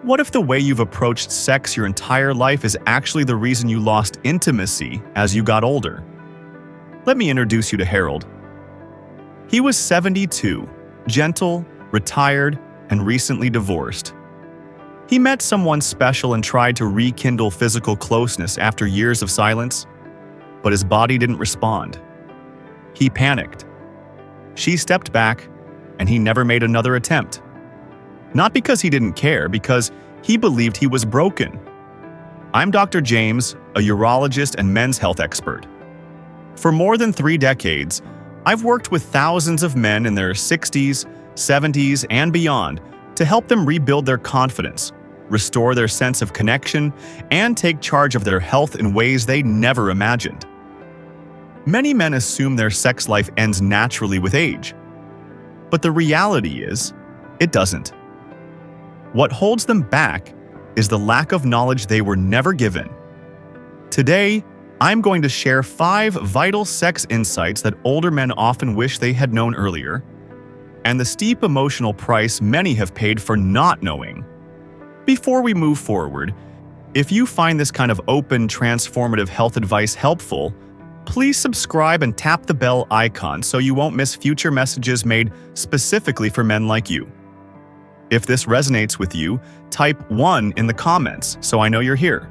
What if the way you've approached sex your entire life is actually the reason you lost intimacy as you got older? Let me introduce you to Harold. He was 72, gentle, retired, and recently divorced. He met someone special and tried to rekindle physical closeness after years of silence, but his body didn't respond. He panicked. She stepped back, and he never made another attempt. Not because he didn't care, because he believed he was broken. I'm Dr. James, a urologist and men's health expert. For more than 3 decades, I've worked with thousands of men in their 60s, 70s, and beyond to help them rebuild their confidence, restore their sense of connection, and take charge of their health in ways they never imagined. Many men assume their sex life ends naturally with age, but the reality is, it doesn't. What holds them back is the lack of knowledge they were never given. Today, I'm going to share 5 vital sex insights that older men often wish they had known earlier, and the steep emotional price many have paid for not knowing. Before we move forward, if you find this kind of open, transformative health advice helpful, please subscribe and tap the bell icon so you won't miss future messages made specifically for men like you. If this resonates with you, type 1 in the comments so I know you're here.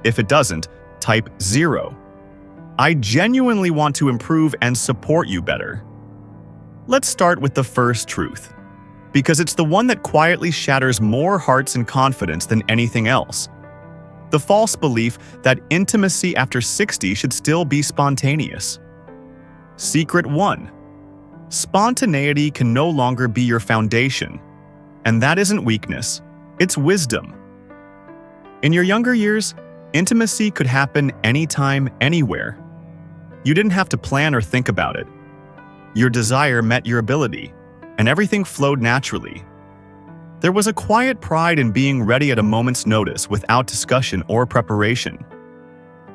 If it doesn't, type 0. I genuinely want to improve and support you better. Let's start with the first truth, because it's the one that quietly shatters more hearts and confidence than anything else. The false belief that intimacy after 60 should still be spontaneous. Secret 1. Spontaneity can no longer be your foundation. And that isn't weakness, it's wisdom. In your younger years, intimacy could happen anytime, anywhere. You didn't have to plan or think about it. Your desire met your ability, and everything flowed naturally. There was a quiet pride in being ready at a moment's notice without discussion or preparation.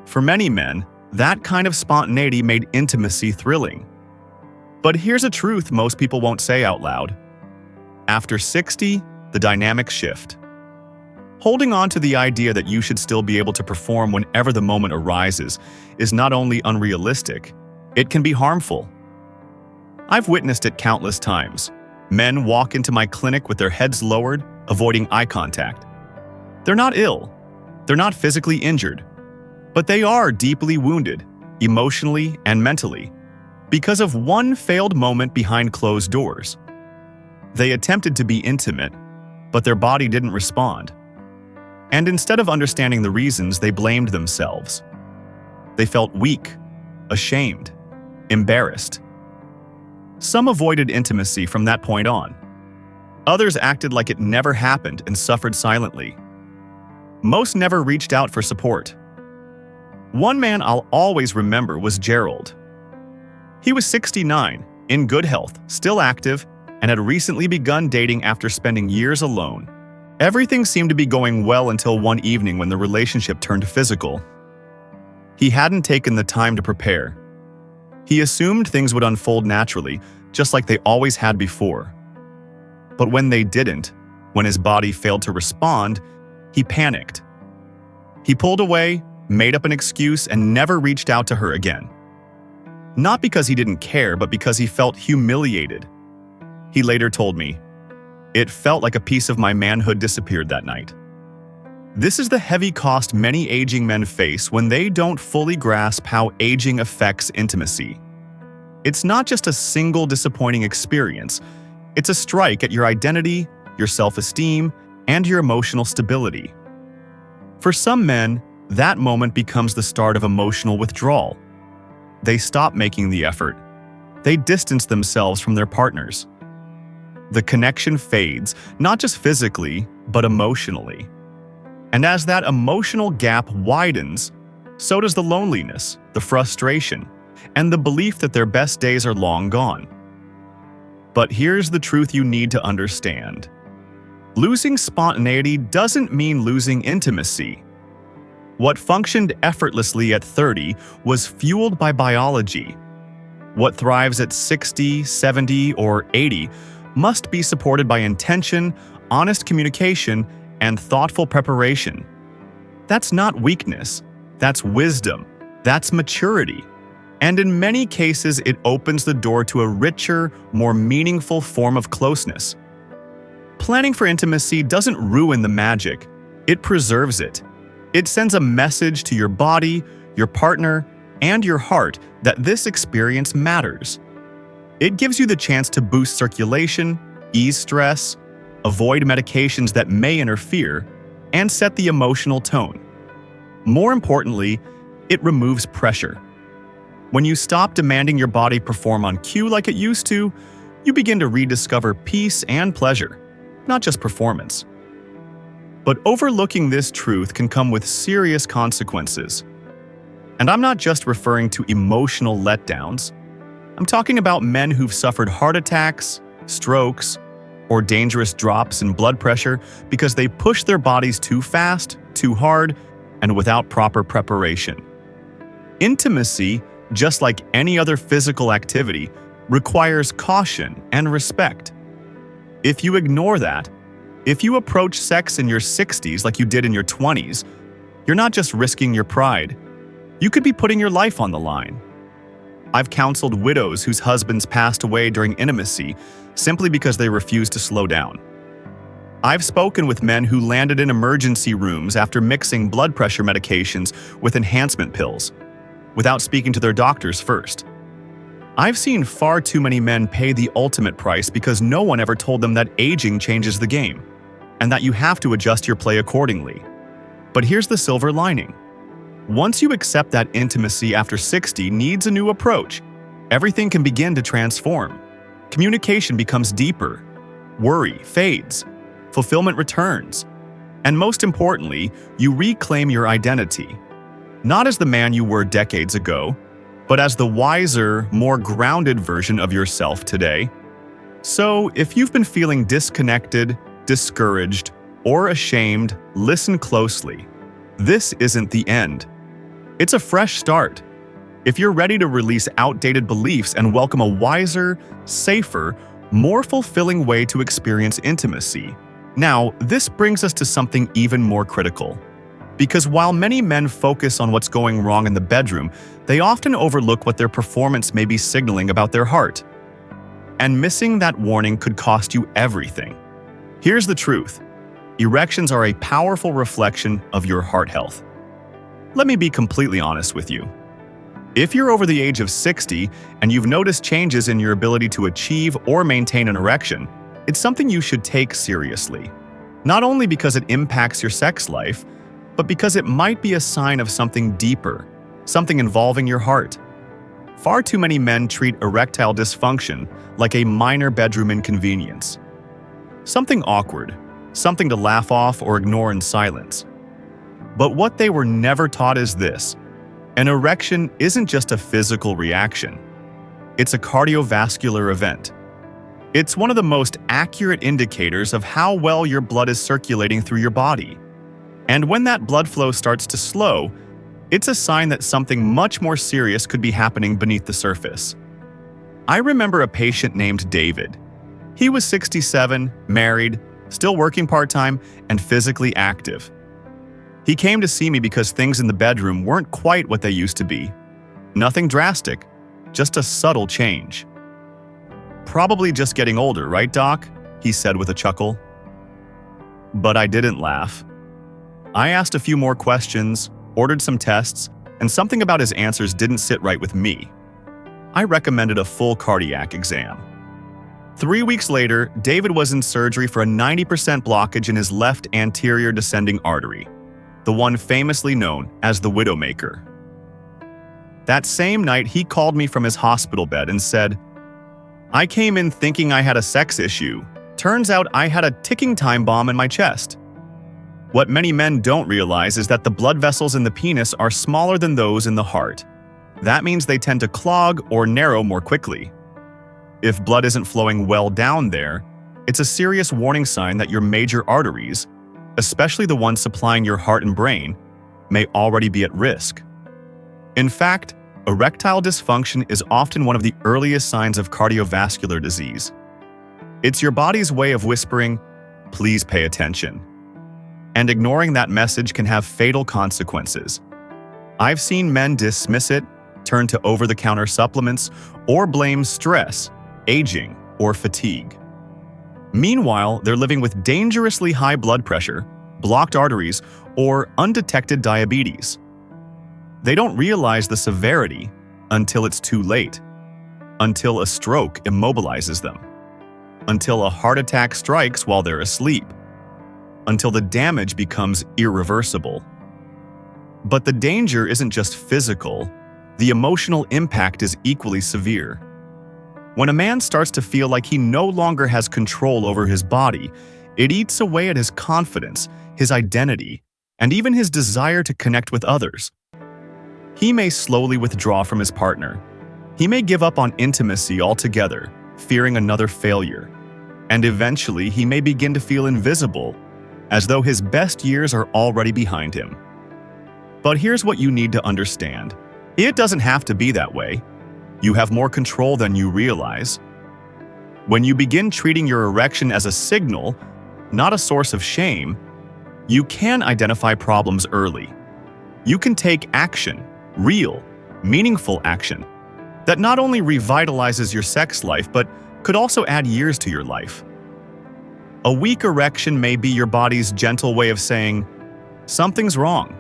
For many men, that kind of spontaneity made intimacy thrilling. But here's a truth most people won't say out loud. After 60, the dynamics shift. Holding on to the idea that you should still be able to perform whenever the moment arises is not only unrealistic, it can be harmful. I've witnessed it countless times. Men walk into my clinic with their heads lowered, avoiding eye contact. They're not ill, they're not physically injured, but they are deeply wounded, emotionally and mentally, because of one failed moment behind closed doors. They attempted to be intimate, but their body didn't respond. And instead of understanding the reasons, they blamed themselves. They felt weak, ashamed, embarrassed. Some avoided intimacy from that point on. Others acted like it never happened and suffered silently. Most never reached out for support. One man I'll always remember was Gerald. He was 69, in good health, still active, and had recently begun dating after spending years alone. Everything seemed to be going well until one evening when the relationship turned physical. He hadn't taken the time to prepare. He assumed things would unfold naturally, just like they always had before. But when they didn't, when his body failed to respond, he panicked. He pulled away, made up an excuse, and never reached out to her again. Not because he didn't care, but because he felt humiliated. He later told me, "It felt like a piece of my manhood disappeared that night." This is the heavy cost many aging men face when they don't fully grasp how aging affects intimacy. It's not just a single disappointing experience, it's a strike at your identity, your self-esteem, and your emotional stability. For some men, that moment becomes the start of emotional withdrawal. They stop making the effort. They distance themselves from their partners. The connection fades, not just physically, but emotionally. And as that emotional gap widens, so does the loneliness, the frustration, and the belief that their best days are long gone. But here's the truth you need to understand. Losing spontaneity doesn't mean losing intimacy. What functioned effortlessly at 30 was fueled by biology. What thrives at 60, 70, or 80 must be supported by intention, honest communication, and thoughtful preparation. That's not weakness, that's wisdom, that's maturity. And in many cases, it opens the door to a richer, more meaningful form of closeness. Planning for intimacy doesn't ruin the magic, it preserves it. It sends a message to your body, your partner, and your heart that this experience matters. It gives you the chance to boost circulation, ease stress, avoid medications that may interfere, and set the emotional tone. More importantly, it removes pressure. When you stop demanding your body perform on cue like it used to, you begin to rediscover peace and pleasure, not just performance. But overlooking this truth can come with serious consequences. And I'm not just referring to emotional letdowns. I'm talking about men who've suffered heart attacks, strokes, or dangerous drops in blood pressure because they push their bodies too fast, too hard, and without proper preparation. Intimacy, just like any other physical activity, requires caution and respect. If you ignore that, if you approach sex in your 60s like you did in your 20s, you're not just risking your pride. You could be putting your life on the line. I've counseled widows whose husbands passed away during intimacy simply because they refused to slow down. I've spoken with men who landed in emergency rooms after mixing blood pressure medications with enhancement pills, without speaking to their doctors first. I've seen far too many men pay the ultimate price because no one ever told them that aging changes the game, and that you have to adjust your play accordingly. But here's the silver lining. Once you accept that intimacy after 60 needs a new approach, everything can begin to transform. Communication becomes deeper, worry fades, fulfillment returns, and most importantly, you reclaim your identity. Not as the man you were decades ago, but as the wiser, more grounded version of yourself today. So, if you've been feeling disconnected, discouraged, or ashamed, listen closely. This isn't the end. It's a fresh start. If you're ready to release outdated beliefs and welcome a wiser, safer, more fulfilling way to experience intimacy. Now, this brings us to something even more critical. Because while many men focus on what's going wrong in the bedroom, they often overlook what their performance may be signaling about their heart. And missing that warning could cost you everything. Here's the truth. Erections are a powerful reflection of your heart health. Let me be completely honest with you. If you're over the age of 60 and you've noticed changes in your ability to achieve or maintain an erection, it's something you should take seriously. Not only because it impacts your sex life, but because it might be a sign of something deeper, something involving your heart. Far too many men treat erectile dysfunction like a minor bedroom inconvenience. Something awkward, something to laugh off or ignore in silence. But what they were never taught is this: an erection isn't just a physical reaction. It's a cardiovascular event. It's one of the most accurate indicators of how well your blood is circulating through your body. And when that blood flow starts to slow, it's a sign that something much more serious could be happening beneath the surface. I remember a patient named David. He was 67, married, still working part-time, and physically active. He came to see me because things in the bedroom weren't quite what they used to be. Nothing drastic, just a subtle change. "Probably just getting older, right, Doc?" he said with a chuckle. But I didn't laugh. I asked a few more questions, ordered some tests, and something about his answers didn't sit right with me. I recommended a full cardiac exam. 3 weeks later, David was in surgery for a 90% blockage in his left anterior descending artery, the one famously known as the Widowmaker. That same night, he called me from his hospital bed and said, "I came in thinking I had a sex issue. Turns out I had a ticking time bomb in my chest." What many men don't realize is that the blood vessels in the penis are smaller than those in the heart. That means they tend to clog or narrow more quickly. If blood isn't flowing well down there, it's a serious warning sign that your major arteries, especially the ones supplying your heart and brain, may already be at risk. In fact, erectile dysfunction is often one of the earliest signs of cardiovascular disease. It's your body's way of whispering, "Please pay attention." and ignoring that message can have fatal consequences. I've seen men dismiss it, turn to over-the-counter supplements, or blame stress, aging, or fatigue. Meanwhile, they're living with dangerously high blood pressure, blocked arteries, or undetected diabetes. They don't realize the severity until it's too late, until a stroke immobilizes them, until a heart attack strikes while they're asleep, until the damage becomes irreversible. But the danger isn't just physical, the emotional impact is equally severe. When a man starts to feel like he no longer has control over his body, it eats away at his confidence, his identity, and even his desire to connect with others. He may slowly withdraw from his partner. He may give up on intimacy altogether, fearing another failure. And eventually, he may begin to feel invisible, as though his best years are already behind him. But here's what you need to understand. It doesn't have to be that way. You have more control than you realize. When you begin treating your erection as a signal, not a source of shame, you can identify problems early. You can take action, real, meaningful action, that not only revitalizes your sex life, but could also add years to your life. A weak erection may be your body's gentle way of saying, something's wrong.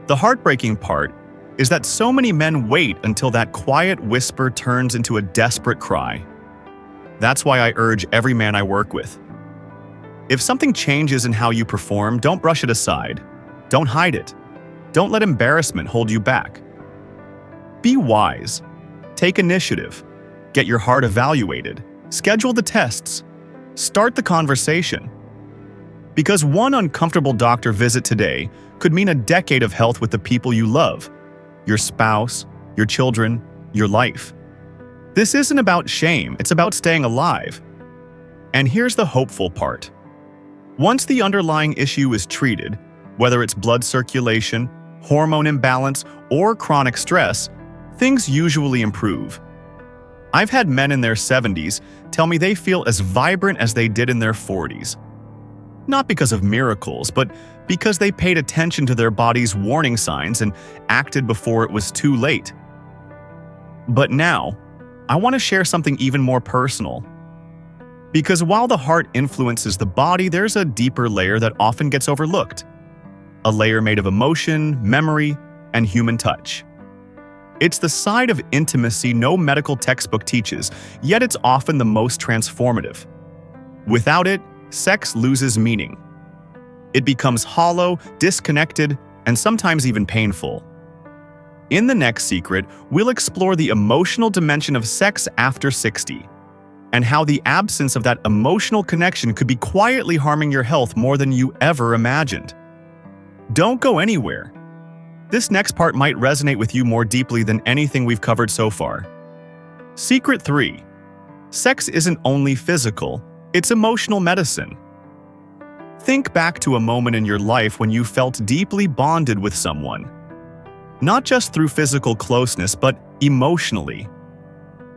The heartbreaking part is that so many men wait until that quiet whisper turns into a desperate cry. That's why I urge every man I work with. If something changes in how you perform, don't brush it aside. Don't hide it. Don't let embarrassment hold you back. Be wise. Take initiative. Get your heart evaluated. Schedule the tests. Start the conversation. Because one uncomfortable doctor visit today could mean a decade of health with the people you love, your spouse, your children, your life. This isn't about shame, it's about staying alive. And here's the hopeful part. Once the underlying issue is treated, whether it's blood circulation, hormone imbalance, or chronic stress, things usually improve. I've had men in their 70s tell me they feel as vibrant as they did in their 40s. Not because of miracles, but because they paid attention to their body's warning signs and acted before it was too late. But now, I want to share something even more personal. Because while the heart influences the body, there's a deeper layer that often gets overlooked. A layer made of emotion, memory, and human touch. It's the side of intimacy no medical textbook teaches, yet it's often the most transformative. Without it, sex loses meaning. It becomes hollow, disconnected, and sometimes even painful. In The Next Secret, we'll explore the emotional dimension of sex after 60, and how the absence of that emotional connection could be quietly harming your health more than you ever imagined. Don't go anywhere. This next part might resonate with you more deeply than anything we've covered so far. Secret 3. Sex isn't only physical, it's emotional medicine. Think back to a moment in your life when you felt deeply bonded with someone. Not just through physical closeness, but emotionally.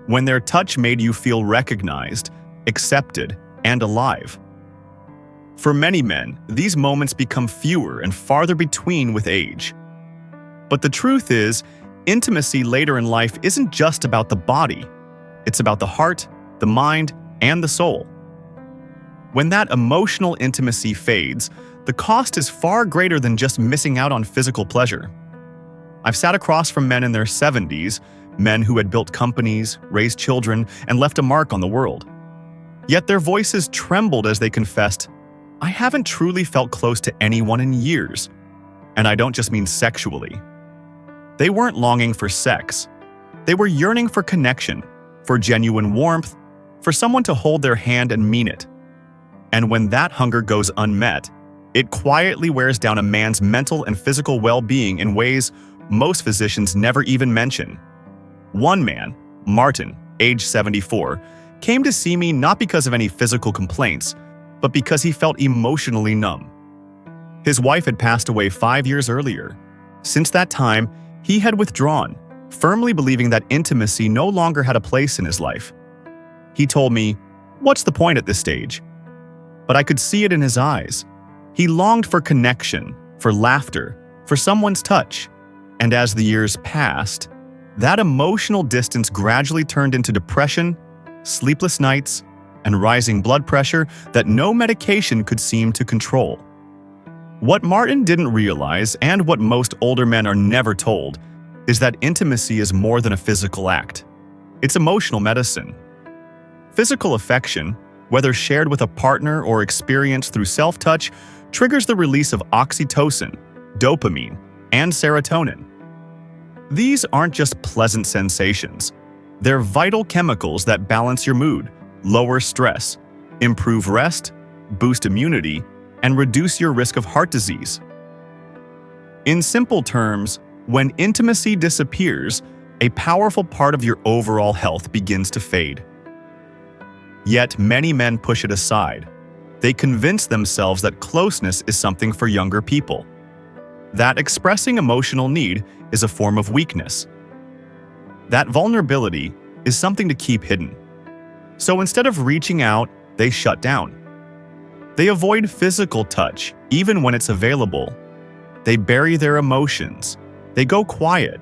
When their touch made you feel recognized, accepted, and alive. For many men, these moments become fewer and farther between with age. But the truth is, intimacy later in life isn't just about the body. It's about the heart, the mind, and the soul. When that emotional intimacy fades, the cost is far greater than just missing out on physical pleasure. I've sat across from men in their 70s, men who had built companies, raised children, and left a mark on the world. Yet their voices trembled as they confessed, "I haven't truly felt close to anyone in years." And I don't just mean sexually. They weren't longing for sex. They were yearning for connection, for genuine warmth, for someone to hold their hand and mean it. And when that hunger goes unmet, it quietly wears down a man's mental and physical well-being in ways most physicians never even mention. One man, Martin, age 74, came to see me not because of any physical complaints, but because he felt emotionally numb. His wife had passed away 5 years earlier. Since that time, he had withdrawn, firmly believing that intimacy no longer had a place in his life. He told me, "What's the point at this stage?" But I could see it in his eyes. He longed for connection, for laughter, for someone's touch. And as the years passed, that emotional distance gradually turned into depression, sleepless nights, and rising blood pressure that no medication could seem to control. What Martin didn't realize, and what most older men are never told, is that intimacy is more than a physical act. It's emotional medicine. Physical affection, whether shared with a partner or experienced through self-touch, triggers the release of oxytocin, dopamine, and serotonin. These aren't just pleasant sensations. They're vital chemicals that balance your mood, lower stress, improve rest, boost immunity, and reduce your risk of heart disease. In simple terms, when intimacy disappears, a powerful part of your overall health begins to fade. Yet many men push it aside. They convince themselves that closeness is something for younger people, that expressing emotional need is a form of weakness, that vulnerability is something to keep hidden. So instead of reaching out, they shut down. They avoid physical touch, even when it's available. They bury their emotions. They go quiet.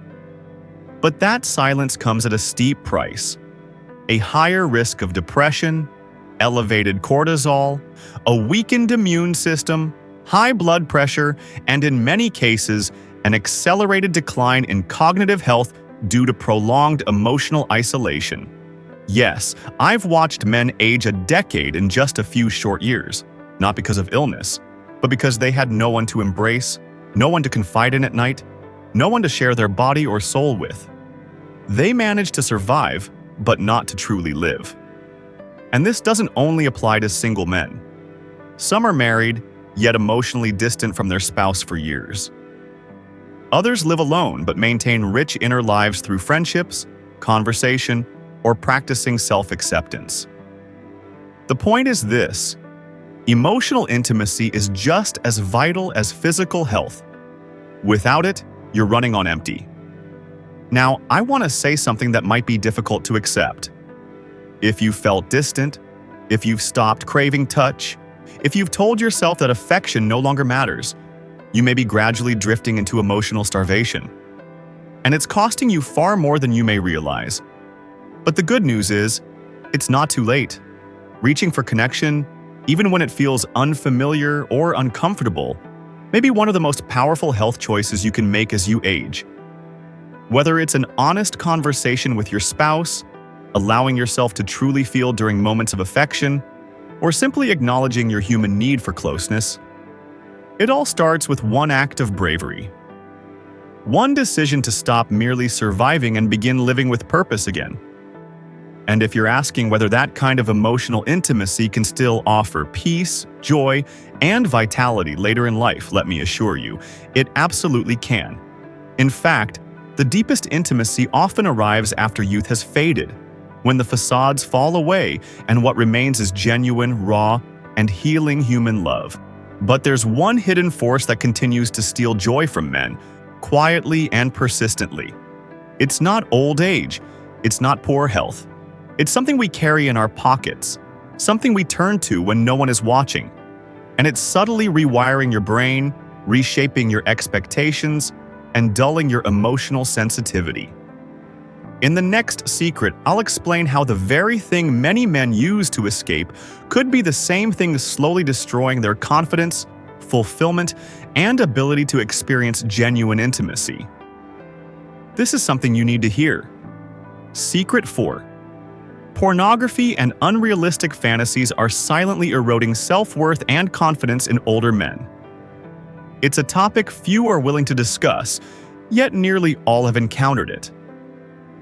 But that silence comes at a steep price. A higher risk of depression, elevated cortisol, a weakened immune system, high blood pressure, and in many cases, an accelerated decline in cognitive health due to prolonged emotional isolation. Yes, I've watched men age a decade in just a few short years, not because of illness, but because they had no one to embrace, no one to confide in at night, no one to share their body or soul with. They managed to survive, but not to truly live. And this doesn't only apply to single men. Some are married, yet emotionally distant from their spouse for years. Others live alone but maintain rich inner lives through friendships, conversation, or practicing self-acceptance. The point is this: emotional intimacy is just as vital as physical health. Without it, you're running on empty. Now, I want to say something that might be difficult to accept. If you felt distant, if you've stopped craving touch, if you've told yourself that affection no longer matters, you may be gradually drifting into emotional starvation. And it's costing you far more than you may realize. But the good news is, it's not too late. Reaching for connection, even when it feels unfamiliar or uncomfortable, may be one of the most powerful health choices you can make as you age. Whether it's an honest conversation with your spouse, allowing yourself to truly feel during moments of affection, or simply acknowledging your human need for closeness, it all starts with one act of bravery. One decision to stop merely surviving and begin living with purpose again. And if you're asking whether that kind of emotional intimacy can still offer peace, joy, and vitality later in life, let me assure you, it absolutely can. In fact, the deepest intimacy often arrives after youth has faded, when the facades fall away and what remains is genuine, raw, and healing human love. But there's one hidden force that continues to steal joy from men, quietly and persistently. It's not old age, it's not poor health. It's something we carry in our pockets, something we turn to when no one is watching. And it's subtly rewiring your brain, reshaping your expectations, and dulling your emotional sensitivity. In the next secret, I'll explain how the very thing many men use to escape could be the same thing slowly destroying their confidence, fulfillment, and ability to experience genuine intimacy. This is something you need to hear. Secret 4. Pornography and unrealistic fantasies are silently eroding self-worth and confidence in older men. It's a topic few are willing to discuss, yet nearly all have encountered it.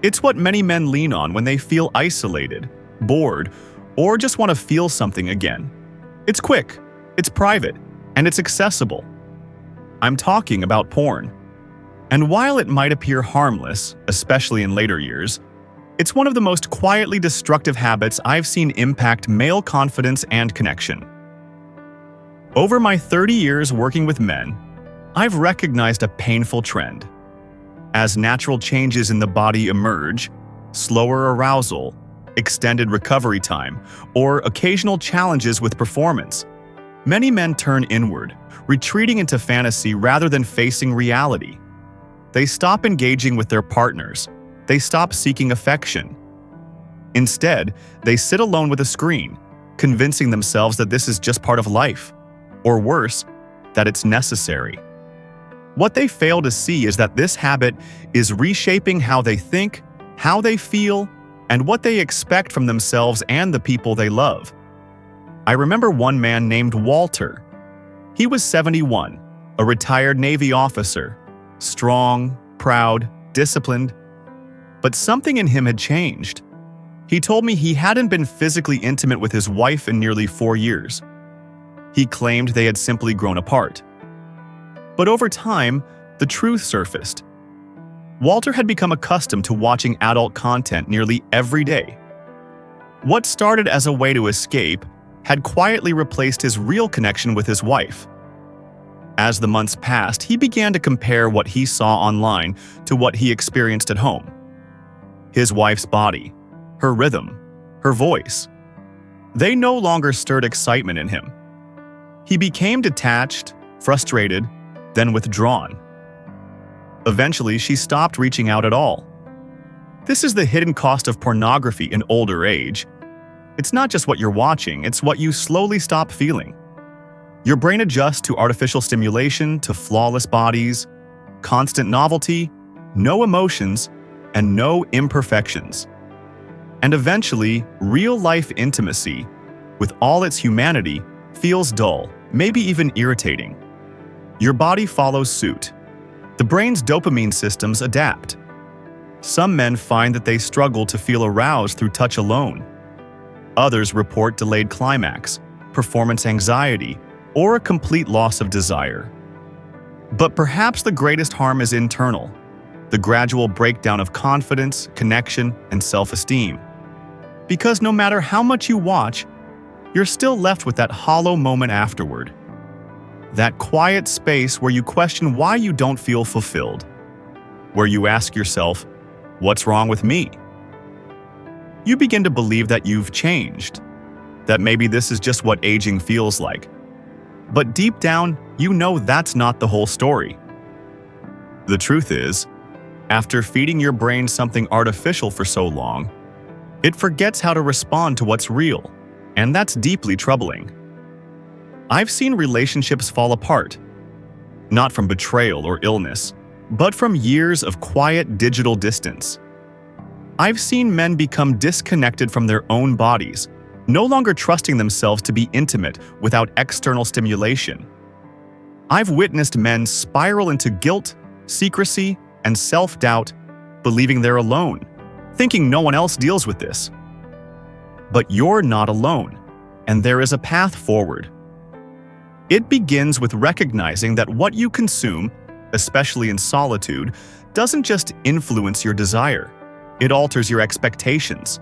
It's what many men lean on when they feel isolated, bored, or just want to feel something again. It's quick, it's private, and it's accessible. I'm talking about porn. And while it might appear harmless, especially in later years, it's one of the most quietly destructive habits I've seen impact male confidence and connection. Over my 30 years working with men, I've recognized a painful trend. As natural changes in the body emerge, slower arousal, extended recovery time, or occasional challenges with performance, Many men turn inward, retreating into fantasy rather than facing reality. They stop engaging with their partners. They stop seeking affection. Instead, they sit alone with a screen, convincing themselves that this is just part of life, or worse, that it's necessary. What they fail to see is that this habit is reshaping how they think, how they feel, and what they expect from themselves and the people they love. I remember one man named Walter. He was 71, a retired Navy officer, strong, proud, disciplined, but something in him had changed. He told me he hadn't been physically intimate with his wife in nearly 4 years. He claimed they had simply grown apart. But over time, the truth surfaced. Walter had become accustomed to watching adult content nearly every day. What started as a way to escape had quietly replaced his real connection with his wife. As the months passed, he began to compare what he saw online to what he experienced at home. His wife's body, her rhythm, her voice. They no longer stirred excitement in him. He became detached, frustrated, then withdrawn. Eventually, she stopped reaching out at all. This is the hidden cost of pornography in older age. It's not just what you're watching, it's what you slowly stop feeling. Your brain adjusts to artificial stimulation, to flawless bodies, constant novelty, no emotions, and no imperfections. And eventually, real-life intimacy, with all its humanity, feels dull, maybe even irritating. Your body follows suit. The brain's dopamine systems adapt. Some men find that they struggle to feel aroused through touch alone. Others report delayed climax, performance anxiety, or a complete loss of desire. But perhaps the greatest harm is internal, the gradual breakdown of confidence, connection, and self-esteem. Because no matter how much you watch, you're still left with that hollow moment afterward. That quiet space where you question why you don't feel fulfilled. Where you ask yourself, what's wrong with me? You begin to believe that you've changed, that maybe this is just what aging feels like. But deep down, you know that's not the whole story. The truth is, after feeding your brain something artificial for so long, it forgets how to respond to what's real, and that's deeply troubling. I've seen relationships fall apart, not from betrayal or illness, but from years of quiet digital distance. I've seen men become disconnected from their own bodies, no longer trusting themselves to be intimate without external stimulation. I've witnessed men spiral into guilt, secrecy, and self-doubt, believing they're alone, thinking no one else deals with this. But you're not alone, and there is a path forward. It begins with recognizing that what you consume, especially in solitude, doesn't just influence your desire. It alters your expectations.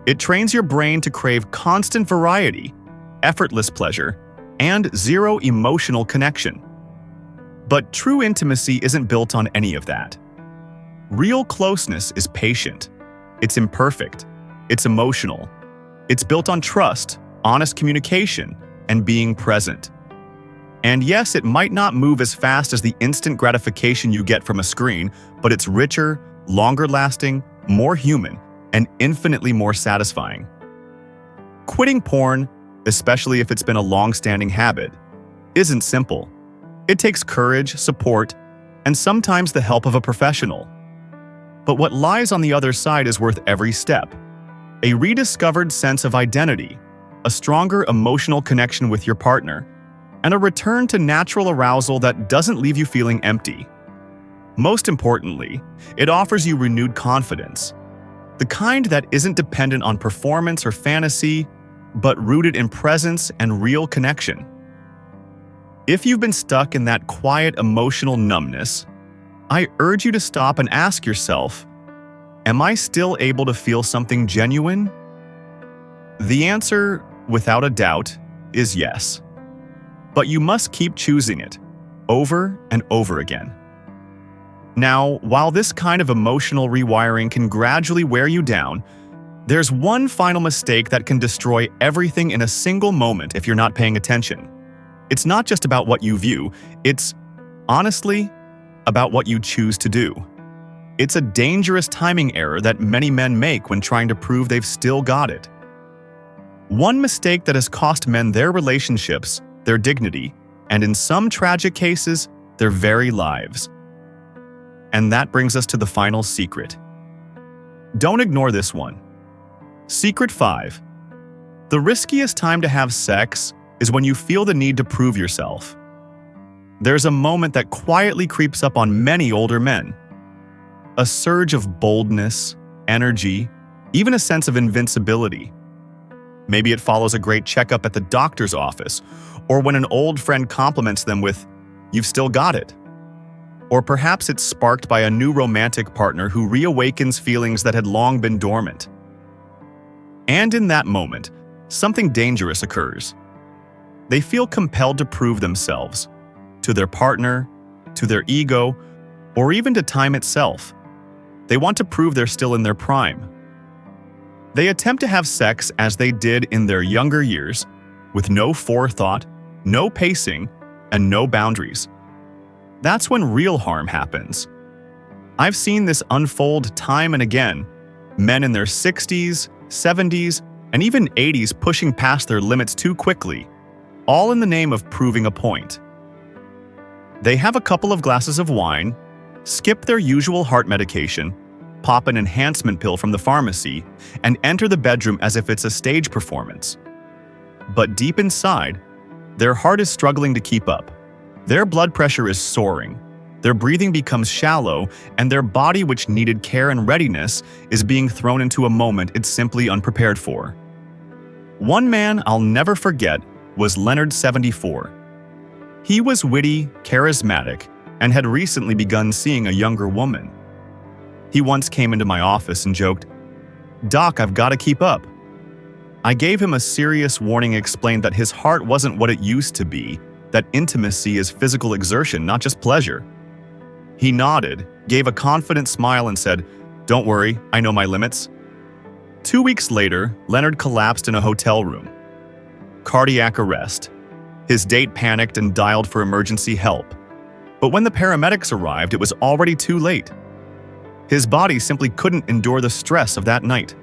It trains your brain to crave constant variety, effortless pleasure, and zero emotional connection. But true intimacy isn't built on any of that. Real closeness is patient. It's imperfect. It's emotional. It's built on trust, honest communication, and being present. And yes, it might not move as fast as the instant gratification you get from a screen, but it's richer, longer-lasting, more human, and infinitely more satisfying. Quitting porn, especially if it's been a long-standing habit, isn't simple. It takes courage, support, and sometimes the help of a professional. But what lies on the other side is worth every step. A rediscovered sense of identity, a stronger emotional connection with your partner, and a return to natural arousal that doesn't leave you feeling empty. Most importantly, it offers you renewed confidence, the kind that isn't dependent on performance or fantasy, but rooted in presence and real connection. If you've been stuck in that quiet emotional numbness, I urge you to stop and ask yourself, am I still able to feel something genuine? The answer, without a doubt, is yes. But you must keep choosing it, over and over again. Now, while this kind of emotional rewiring can gradually wear you down, there's one final mistake that can destroy everything in a single moment if you're not paying attention. It's not just about what you view, it's, honestly, about what you choose to do. It's a dangerous timing error that many men make when trying to prove they've still got it. One mistake that has cost men their relationships, their dignity, and in some tragic cases, their very lives. And that brings us to the final secret. Don't ignore this one. Secret 5. The riskiest time to have sex is when you feel the need to prove yourself. There's a moment that quietly creeps up on many older men. A surge of boldness, energy, even a sense of invincibility. Maybe it follows a great checkup at the doctor's office, or when an old friend compliments them with, "You've still got it." Or perhaps it's sparked by a new romantic partner who reawakens feelings that had long been dormant. And in that moment, something dangerous occurs. They feel compelled to prove themselves, to their partner, to their ego, or even to time itself. They want to prove they're still in their prime. They attempt to have sex as they did in their younger years, with no forethought, no pacing, and no boundaries. That's when real harm happens. I've seen this unfold time and again, men in their 60s, 70s, and even 80s pushing past their limits too quickly, all in the name of proving a point. They have a couple of glasses of wine, skip their usual heart medication, pop an enhancement pill from the pharmacy, and enter the bedroom as if it's a stage performance. But deep inside, their heart is struggling to keep up. Their blood pressure is soaring, their breathing becomes shallow, and their body, which needed care and readiness, is being thrown into a moment it's simply unprepared for. One man I'll never forget was Leonard, 74. He was witty, charismatic, and had recently begun seeing a younger woman. He once came into my office and joked, "Doc, I've got to keep up." I gave him a serious warning and explained that his heart wasn't what it used to be, that intimacy is physical exertion, not just pleasure. He nodded, gave a confident smile, and said, "Don't worry, I know my limits." 2 weeks later, Leonard collapsed in a hotel room. Cardiac arrest. His date panicked and dialed for emergency help. But when the paramedics arrived, it was already too late. His body simply couldn't endure the stress of that night.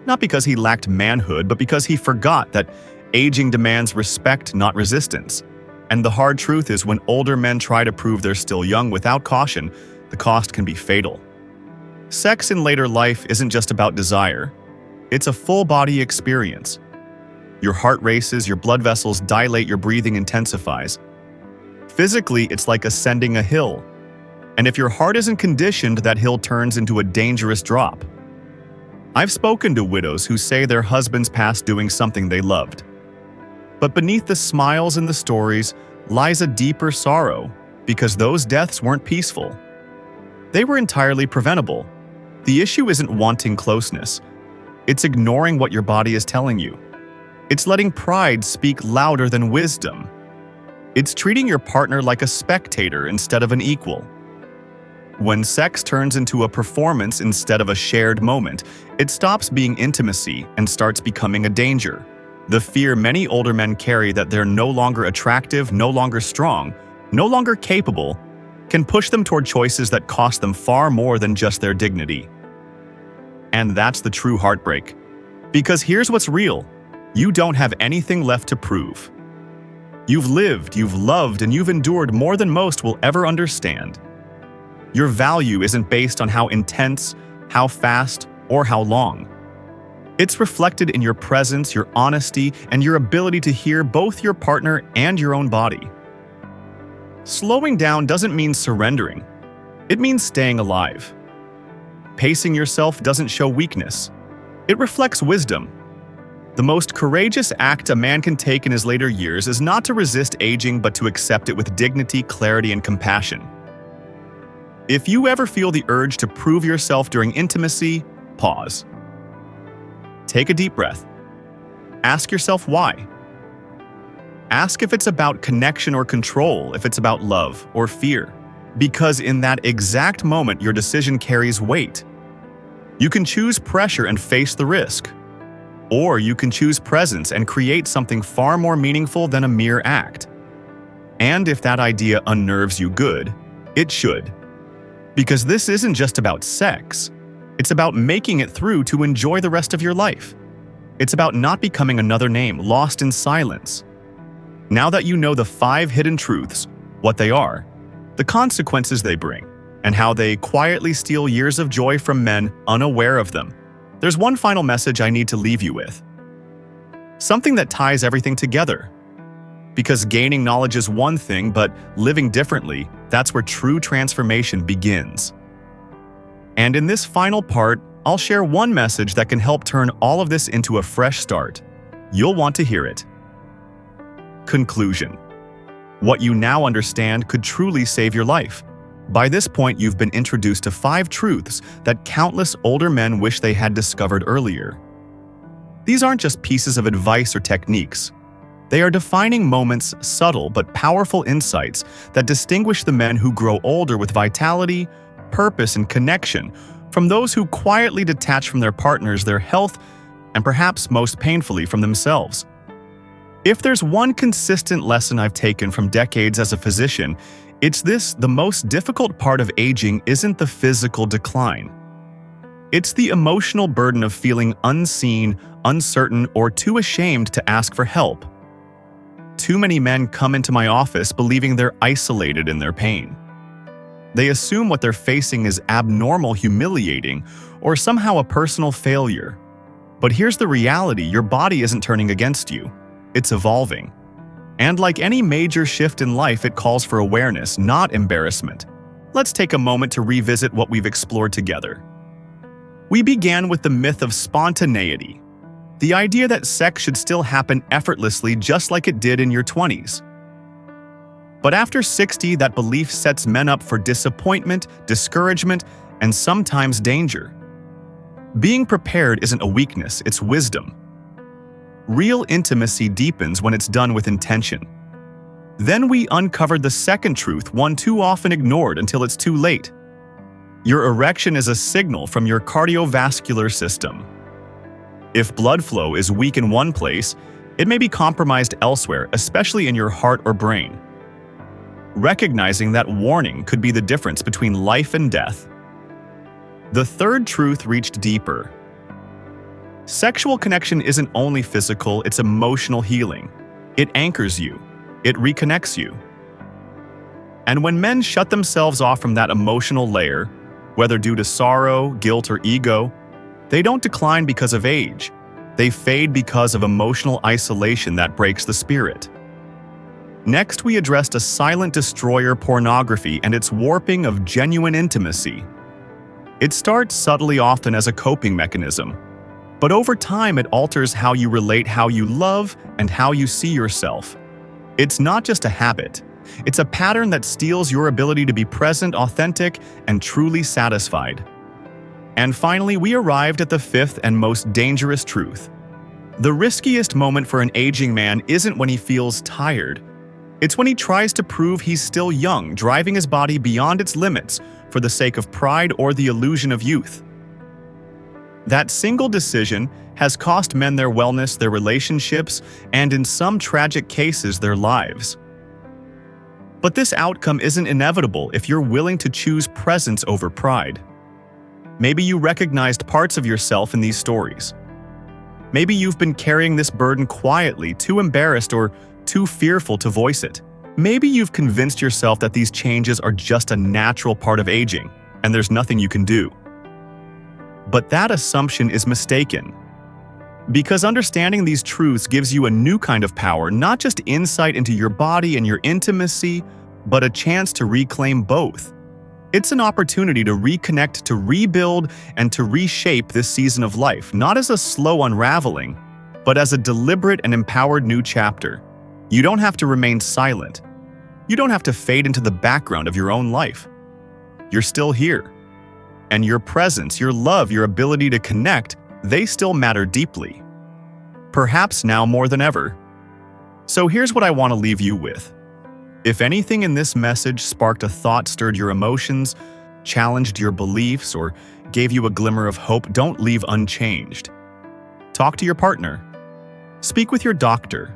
Not because he lacked manhood, but because he forgot that aging demands respect, not resistance. And the hard truth is, when older men try to prove they're still young without caution, the cost can be fatal. Sex in later life isn't just about desire. It's a full-body experience. Your heart races, your blood vessels dilate, your breathing intensifies. Physically, it's like ascending a hill. And if your heart isn't conditioned, that hill turns into a dangerous drop. I've spoken to widows who say their husbands passed doing something they loved. But beneath the smiles and the stories lies a deeper sorrow, because those deaths weren't peaceful. They were entirely preventable. The issue isn't wanting closeness. It's ignoring what your body is telling you. It's letting pride speak louder than wisdom. It's treating your partner like a spectator instead of an equal. When sex turns into a performance instead of a shared moment, it stops being intimacy and starts becoming a danger. The fear many older men carry that they're no longer attractive, no longer strong, no longer capable, can push them toward choices that cost them far more than just their dignity. And that's the true heartbreak. Because here's what's real. You don't have anything left to prove. You've lived, you've loved, and you've endured more than most will ever understand. Your value isn't based on how intense, how fast, or how long. It's reflected in your presence, your honesty, and your ability to hear both your partner and your own body. Slowing down doesn't mean surrendering. It means staying alive. Pacing yourself doesn't show weakness. It reflects wisdom. The most courageous act a man can take in his later years is not to resist aging, but to accept it with dignity, clarity, and compassion. If you ever feel the urge to prove yourself during intimacy, pause. Take a deep breath. Ask yourself why. Ask if it's about connection or control, if it's about love or fear. Because in that exact moment, your decision carries weight. You can choose pressure and face the risk, Or you can choose presence and create something far more meaningful than a mere act. And if that idea unnerves you good, it should. Because this isn't just about sex. It's about making it through to enjoy the rest of your life. It's about not becoming another name lost in silence. Now that you know the 5 hidden truths, what they are, the consequences they bring, and how they quietly steal years of joy from men unaware of them, there's one final message I need to leave you with. Something that ties everything together. Because gaining knowledge is one thing, but living differently, that's where true transformation begins. And in this final part, I'll share one message that can help turn all of this into a fresh start. You'll want to hear it. Conclusion. What you now understand could truly save your life. By this point, you've been introduced to 5 truths that countless older men wish they had discovered earlier. These aren't just pieces of advice or techniques. They are defining moments, subtle but powerful insights that distinguish the men who grow older with vitality, purpose, and connection from those who quietly detach from their partners, their health, and perhaps most painfully from themselves. If there's one consistent lesson I've taken from decades as a physician, it's this: the most difficult part of aging isn't the physical decline. It's the emotional burden of feeling unseen, uncertain, or too ashamed to ask for help. Too many men come into my office believing they're isolated in their pain. They assume what they're facing is abnormal, humiliating, or somehow a personal failure. But here's the reality: your body isn't turning against you. It's evolving. And like any major shift in life, it calls for awareness, not embarrassment. Let's take a moment to revisit what we've explored together. We began with the myth of spontaneity, the idea that sex should still happen effortlessly just like it did in your 20s. But after 60, that belief sets men up for disappointment, discouragement, and sometimes danger. Being prepared isn't a weakness, it's wisdom. Real intimacy deepens when it's done with intention. Then we uncovered the second truth, one too often ignored until it's too late. Your erection is a signal from your cardiovascular system. If blood flow is weak in one place, it may be compromised elsewhere, especially in your heart or brain. Recognizing that warning could be the difference between life and death. The third truth reached deeper. Sexual connection isn't only physical, it's emotional healing. It anchors you. It reconnects you. And when men shut themselves off from that emotional layer, whether due to sorrow, guilt, or ego, they don't decline because of age. They fade because of emotional isolation that breaks the spirit. Next, we addressed a silent destroyer, pornography, and its warping of genuine intimacy. It starts subtly, often as a coping mechanism. But over time, it alters how you relate, how you love, and how you see yourself. It's not just a habit. It's a pattern that steals your ability to be present, authentic, and truly satisfied. And finally, we arrived at the 5th and most dangerous truth. The riskiest moment for an aging man isn't when he feels tired. It's when he tries to prove he's still young, driving his body beyond its limits for the sake of pride or the illusion of youth. That single decision has cost men their wellness, their relationships, and in some tragic cases, their lives. But this outcome isn't inevitable if you're willing to choose presence over pride. Maybe you recognized parts of yourself in these stories. Maybe you've been carrying this burden quietly, too embarrassed or too fearful to voice it. Maybe you've convinced yourself that these changes are just a natural part of aging, and there's nothing you can do. But that assumption is mistaken. Because understanding these truths gives you a new kind of power, not just insight into your body and your intimacy, but a chance to reclaim both. It's an opportunity to reconnect, to rebuild, and to reshape this season of life, not as a slow unraveling, but as a deliberate and empowered new chapter. You don't have to remain silent. You don't have to fade into the background of your own life. You're still here. And your presence, your love, your ability to connect, they still matter deeply. Perhaps now more than ever. So here's what I want to leave you with. If anything in this message sparked a thought, stirred your emotions, challenged your beliefs, or gave you a glimmer of hope, don't leave unchanged. Talk to your partner. Speak with your doctor.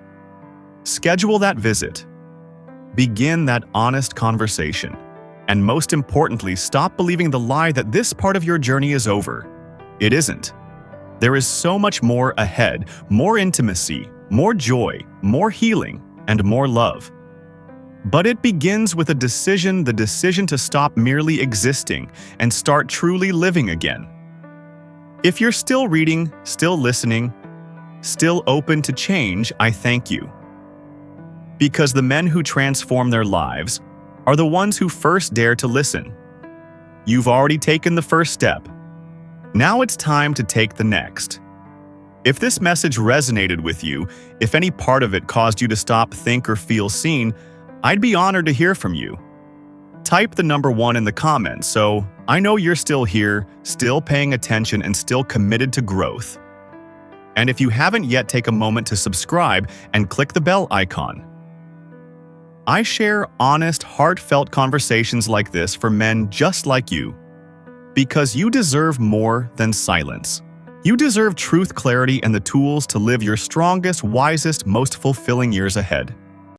Schedule that visit. Begin that honest conversation. And most importantly, stop believing the lie that this part of your journey is over. It isn't. There is so much more ahead, more intimacy, more joy, more healing, and more love. But it begins with the decision to stop merely existing and start truly living again. If you're still reading, still listening, still open to change, I thank you. Because the men who transform their lives are the ones who first dare to listen. You've already taken the first step. Now it's time to take the next. If this message resonated with you, if any part of it caused you to stop, think, or feel seen, I'd be honored to hear from you. Type the number 1 in the comments so I know you're still here, still paying attention, and still committed to growth. And if you haven't yet, take a moment to subscribe and click the bell icon. I share honest, heartfelt conversations like this for men just like you. Because you deserve more than silence. You deserve truth, clarity, and the tools to live your strongest, wisest, most fulfilling years ahead.